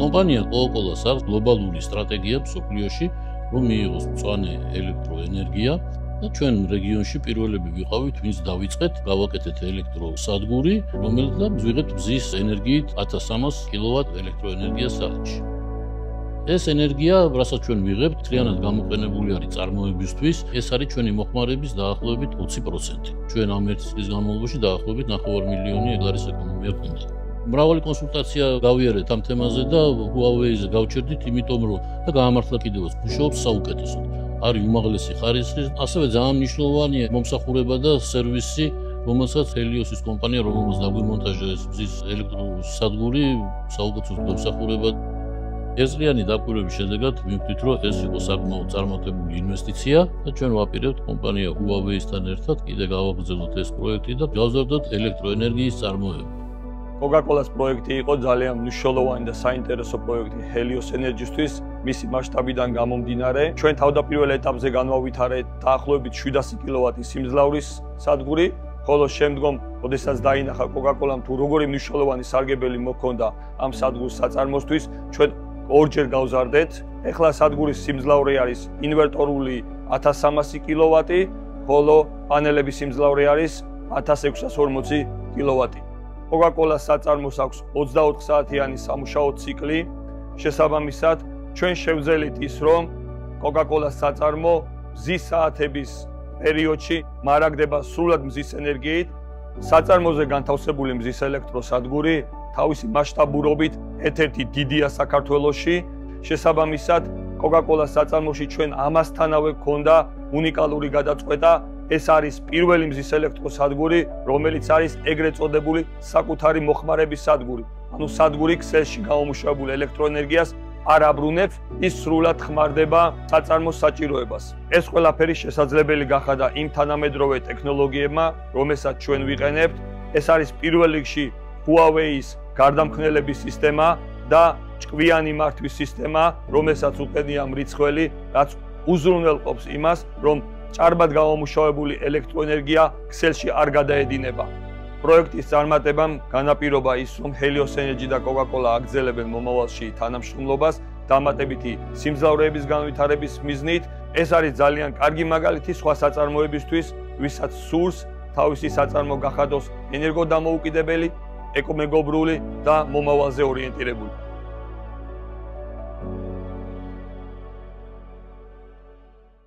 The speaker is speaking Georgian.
კომპანია Coca-Cola-ს აქვს გლობალური სტრატეგია მსოფლიოში, რომ მიიღოს მწვანე ელექტროენერგია და ჩვენ რეგიონში პირველები ვიყავით, ვინც დავიწყეთ, გავაკეთეთ ელექტროსადგური, რომელთაც ვიღებთ მზის ენერგიით 1300 კილოვატ ელექტროენერგიას საათში. ეს ენერგია, რასაც ჩვენ ვიღებთ, მთლიანად გამოყენებული არის წარმოებისთვის, ეს არის ჩვენი მოხმარების დაახლოებით 20%. ჩვენ ამ 1 წლის განმავლობაში დაახლოებით 9 მილიონი ელარის ეკონომია გვქონდა. მრავალი კონსულტაცია გავიარეთ ამ თემაზე და Huawei-ზე გავჩერდით, იმიტომ რომ და გაამართლა კიდევაც მუშაობს საუკეთესოდ. არის უმაღლესი ხარისხის, ასევე ძალიან მნიშვნელოვანია მომსახურება და სერვისი, რომელსაც Helios-ის კომპანია, რომელმაც დაგვიმონტაჟა ეს მზის ელექტროსადგური, საუკეთესოდ მომსახურება. ერთწლიანი დაკვირვების შედეგად მივხვდით, რომ ეს იყო საკმაოდ წარმატებული ინვესტიცია და ჩვენ ვაპირებთ კომპანია Huawei-სთან ერთად კიდე გავაგრძელოთ ეს პროექტი და გავზარდოთ ელექტროენერგიის წარმოება. Coca-Cola-ს პროექტი იყო ძალიან მნიშვნელოვანი და საინტერესო პროექტი Helios Energy-ისთვის, მისი მასშტაბიდან გამომდინარე. ჩვენ თავდაპირველ ეტაპზე განვავითარეთ დაახლოებით 700 კილოვატის სიმძლავრის სადგური, ხოლო შემდგომ, როდესაც დაინახა Coca-Cola-მ თუ როგორი მნიშვნელოვანი სარგებელი მოქონდა ამ სადგურის საწარმოსთვის, ჩვენ ორჯერ გავზარდეთ. ეხლა სადგურის სიმძლავრე არის ინვერტორული 1300 კილოვატი, ხოლო პანელების სიმძლავრე არის 1640 კილოვატი. Coca-Cola-ს საწარმოს აქვს 24 საათიანი სამუშაო ციკლი. შესაბამისად, ჩვენ შევძელით ის, რომ Coca-Cola-ს საწარმო მზის საათების პერიოდში მარაგდება სრულად მზის ენერგიით. საწარმოზე განთავსებული მზის ელექტროსადგური თავისი მასშტაბურობით ერთ-ერთი დიდია საქართველოში. შესაბამისად, Coca-Cola-ს საწარმოში ჩვენ ამასთანავე გქონდა უნიკალური გადაწყვეტა. ეს არის პირველი მზის ელექტროსადგური, რომელიც არის ეგრეთ წოდებული საკუთარი მოხმარების სადგური. ანუ სადგური ქსელში გამომუშავებულ ელექტროენერგიას არ აბრუნებს, ის სრულად ხმარდება საწარმოს საჭიროებას. ეს ყველაფერი შესაძლებელი გახადა იმ თანამედროვე ტექნოლოგიებმა, რომელსაც ჩვენ ვიყენებთ. ეს არის პირველ რიგში Huawei-ის გარდამქმნელების სისტემა და ჭკვიანი მართვის სისტემა, რომელსაც უყენია მრიცხველი, რაც უზრუნველყოფს იმას, რომ ჭარბად გამომუშავებული ელექტროენერგია ქსელში არ გადაედინება. პროექტის წარმატებამ განაპირობა ის, რომ Helios Energy და Coca-Cola აგრძელებენ მომავალში თანამშრომლობას დამატებითი სიმძლავრეების განვითარების მიზნით. ეს არის ძალიან კარგი მაგალითი სხვა საწარმოებისთვის, ვისაც სურს თავისი საწარმო გახადოს ენერგოდამოუკიდებელი, ეკომეგობრული და მომავალზე ორიენტირებული.